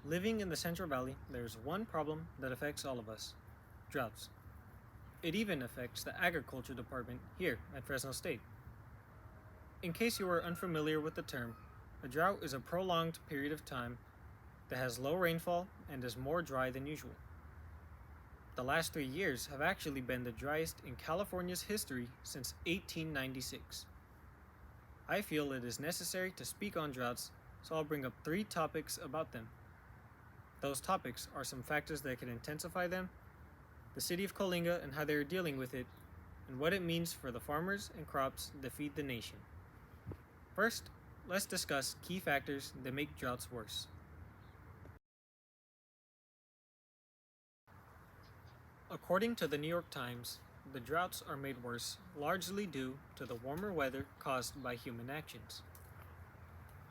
Living in the Central Valley, there's one problem that affects all of us: droughts. It even affects the agriculture department here at Fresno State. In case you are unfamiliar with the term, a drought is a prolonged period of time that has low rainfall and is more dry than usual. The last 3 years have actually been the driest in California's history since 1896. I feel it is necessary to speak on droughts, so I'll bring up 3 topics about them. Those topics are some factors that can intensify them, the city of Coalinga and how they are dealing with it, and what it means for the farmers and crops that feed the nation. First, let's discuss key factors that make droughts worse. According to the New York Times, the droughts are made worse largely due to the warmer weather caused by human actions.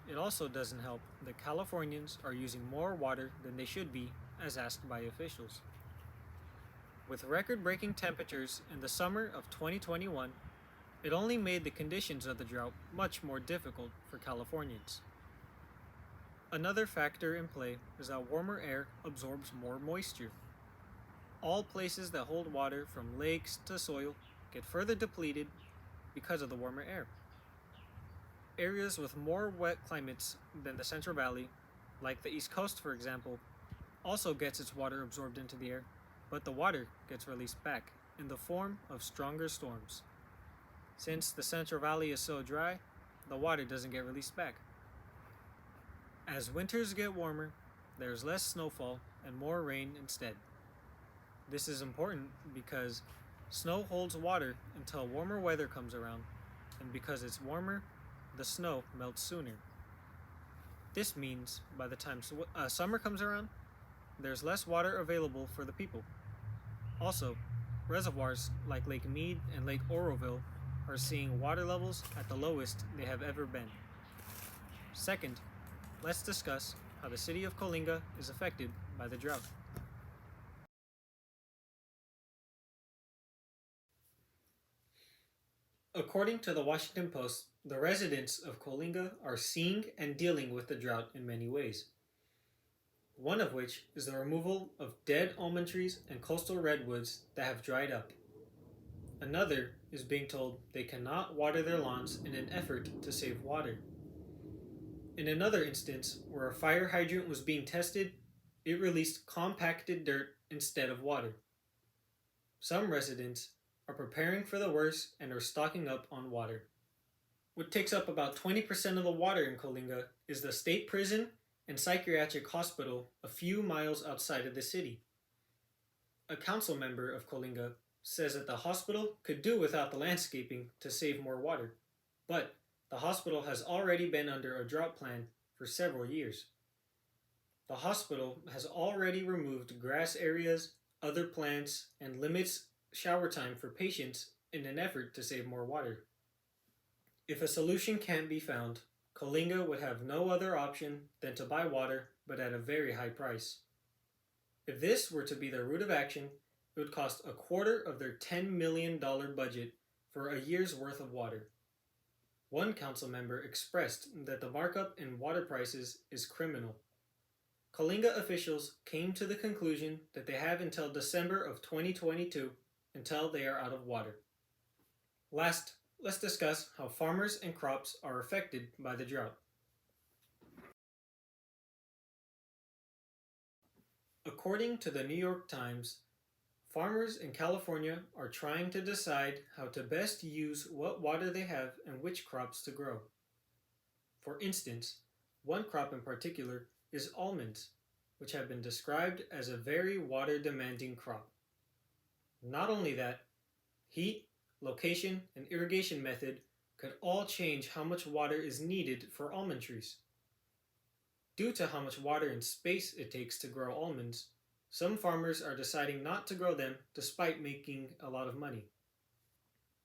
It also doesn't help that Californians are using more water than they should be, as asked by officials. With record breaking temperatures in the summer of 2021, it only made the conditions of the drought much more difficult for Californians. Another factor in play is that warmer air absorbs more moisture. All places that hold water from lakes to soil get further depleted because of the warmer air. Areas with more wet climates than the Central Valley, like the East Coast for example, also gets its water absorbed into the air, but the water gets released back in the form of stronger storms. Since the Central Valley is so dry, the water doesn't get released back. As winters get warmer, there's less snowfall and more rain instead. This is important because snow holds water until warmer weather comes around, and because it's warmer, the snow melts sooner. This means by the time summer comes around, there's less water available for the people. Also, reservoirs like Lake Mead and Lake Oroville are seeing water levels at the lowest they have ever been. Second, let's discuss how the city of Coalinga is affected by the drought. According to the Washington Post, the residents of Coalinga are seeing and dealing with the drought in many ways. One of which is the removal of dead almond trees and coastal redwoods that have dried up. Another is being told they cannot water their lawns in an effort to save water. In another instance, where a fire hydrant was being tested, it released compacted dirt instead of water. Some residents are preparing for the worst and are stocking up on water. What takes up about 20% of the water in Coalinga is the state prison and psychiatric hospital a few miles outside of the city. A council member of Coalinga says that the hospital could do without the landscaping to save more water, but the hospital has already been under a drought plan for several years. The hospital has already removed grass areas, other plants, and limits shower time for patients in an effort to save more water. If a solution can't be found, Coalinga would have no other option than to buy water, but at a very high price. If this were to be their route of action, it would cost a quarter of their $10 million budget for a year's worth of water. One council member expressed that the markup in water prices is criminal. Coalinga officials came to the conclusion that they have until December of 2022 until they are out of water. Last, let's discuss how farmers and crops are affected by the drought. According to the New York Times, farmers in California are trying to decide how to best use what water they have and which crops to grow. For instance, one crop in particular is almonds, which have been described as a very water-demanding crop. Not only that, heat, location, and irrigation method could all change how much water is needed for almond trees. Due to how much water and space it takes to grow almonds, some farmers are deciding not to grow them despite making a lot of money.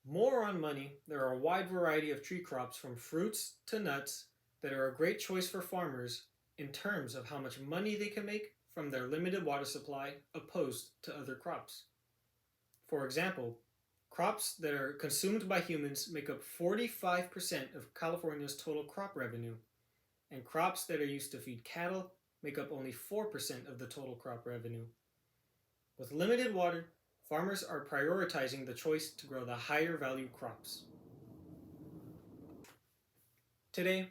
More on money, there are a wide variety of tree crops from fruits to nuts that are a great choice for farmers in terms of how much money they can make from their limited water supply opposed to other crops. For example, crops that are consumed by humans make up 45% of California's total crop revenue, and crops that are used to feed cattle make up only 4% of the total crop revenue. With limited water, farmers are prioritizing the choice to grow the higher value crops. Today,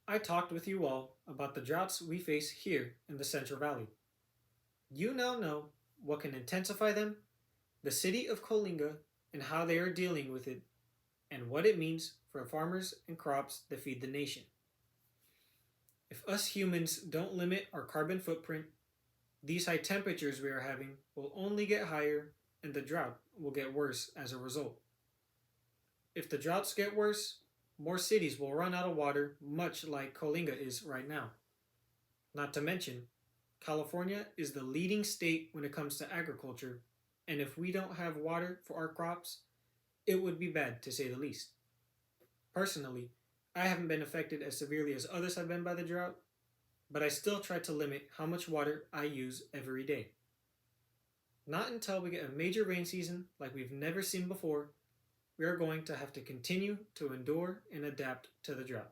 I talked with you all about the droughts we face here in the Central Valley. You now know what can intensify them, the city of Coalinga, and how they are dealing with it, and what it means for farmers and crops that feed the nation. If us humans don't limit our carbon footprint, these high temperatures we are having will only get higher and the drought will get worse as a result. If the droughts get worse, more cities will run out of water, much like Coalinga is right now. Not to mention, California is the leading state when it comes to agriculture, and if we don't have water for our crops, it would be bad to say the least. Personally, I haven't been affected as severely as others have been by the drought, but I still try to limit how much water I use every day. Not until we get a major rain season like we've never seen before, we are going to have to continue to endure and adapt to the drought.